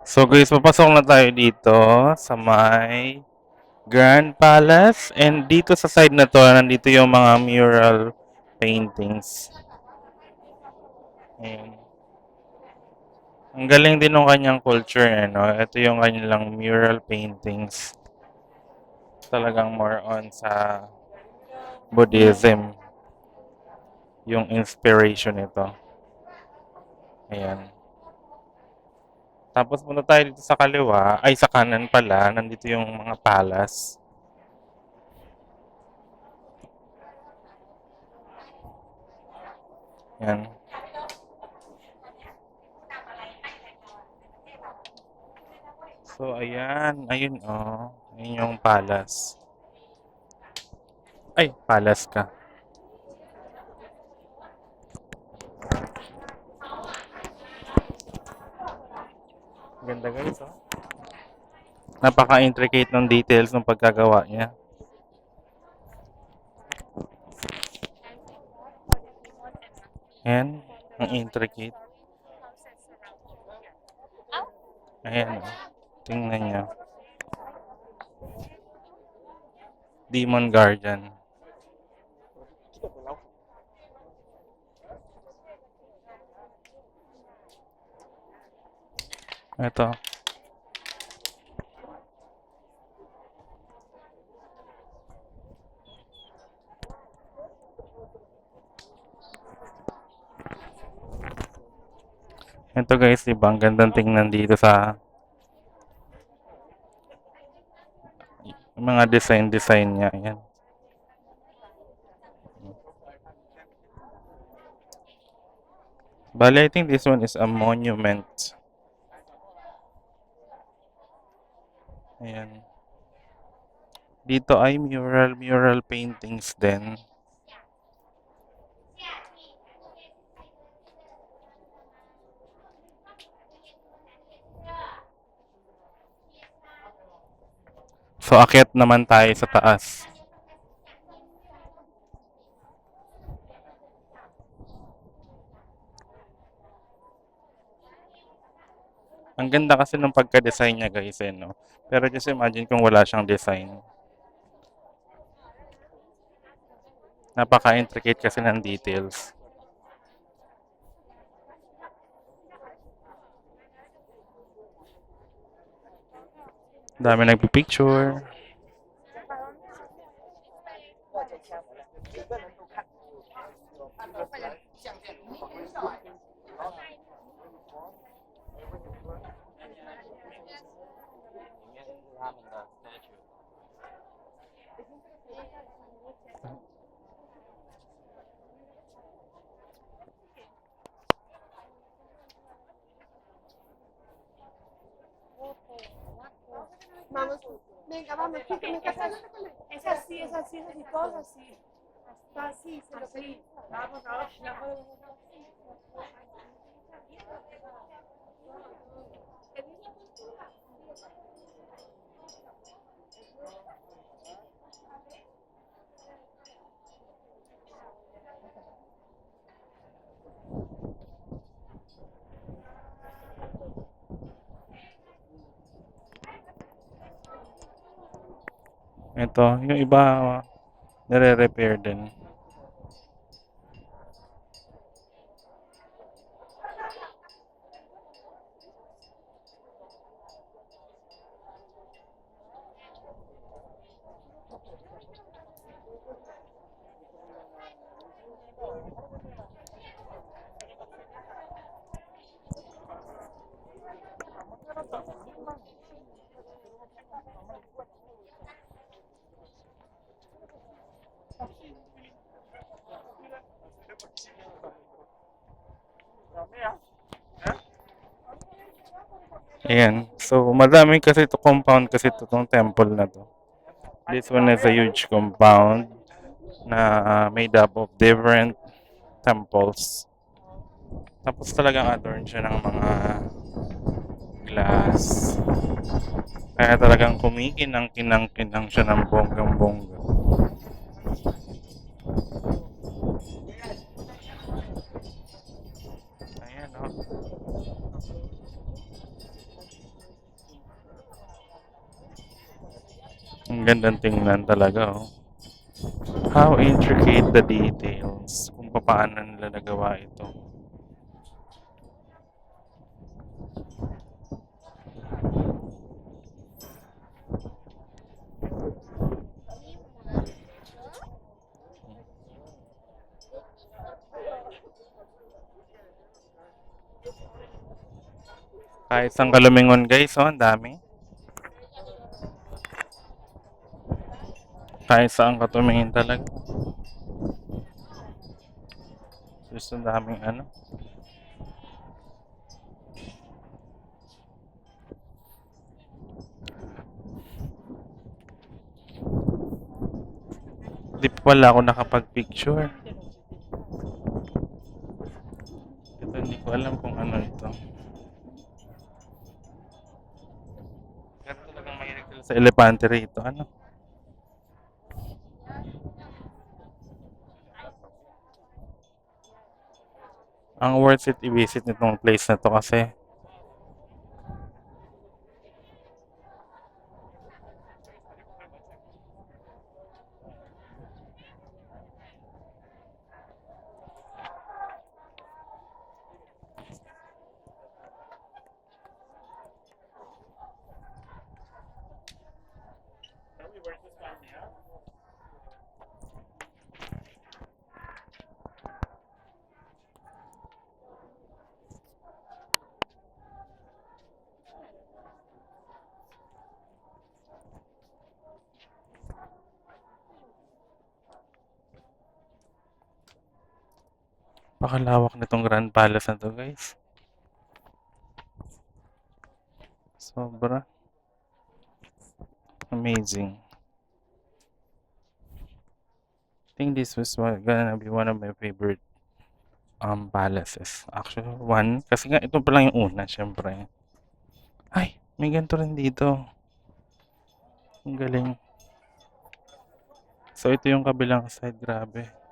So guys, papasok na tayo dito sa may Grand Palace. And dito sa side na to, nandito yung mga mural paintings. Ayan. Ang galing din ng kanyang culture, eh, no? Ito yung kanilang mural paintings. Talagang more on sa Buddhism yung inspiration nito. Ayan. Tapos punta tayo dito sa kaliwa, ay sa kanan pala, nandito yung mga palace. Yan. So, ayan. Ayun, oh. Ayun yung palace. Ay, palace ka. Ganda guys, oh. Napaka-intricate ng details ng pagkagawa niya. Ayan, ang intricate. Ayan, oh. Tingnan niyo. Demon Guardian. Ito. Ito guys, diba? Ang gandang tingnan dito sa mga design niya. Ayan. Bali, I think this one is a monument. Ayan. Dito ay mural paintings din. So, akyat naman tayo sa taas. Ang ganda kasi ng pagka-design niya guys, eh, no? Pero just imagine kung wala siyang design. Napaka-intricate kasi ng details. Dami nagpipicture. Vamos, venga, vamos, es así, es así, es así, todo así. Está así, se lo pedí. Vamos, ahora, Ito, yung iba nire-repair din. Ayan. So, madami kasi ito compound kasi itong temple na to. This one is a huge compound na made up of different temples. Tapos talagang adorn siya ng mga glass. Kaya talagang kumikinang-kinang-kinang siya ng bonggang-bongga. Ayan, oh. Ang gandang tingnan talaga, oh. How intricate the details. Kung paano nila nagawa ito. Kahit saan ka lumingon guys, oh, ang dami. Kahit saan ka tumingin talaga. Just ang daming ano. Di pa pala ako nakapag-picture. Ito hindi ko alam kung ano ito. Pero talagang mahilig sila sa elepante rito. Ano? Ang worth it i-visit nitong place na to kasi pakalawak nitong Grand Palace na to guys. Sobra. Amazing. I think this was gonna be one of my favorite palaces. Actually, one. Kasi nga, ito pa lang yung una, syempre. Ay, may ganito rin dito. Ang galing. So, ito yung kabilang side. Grabe.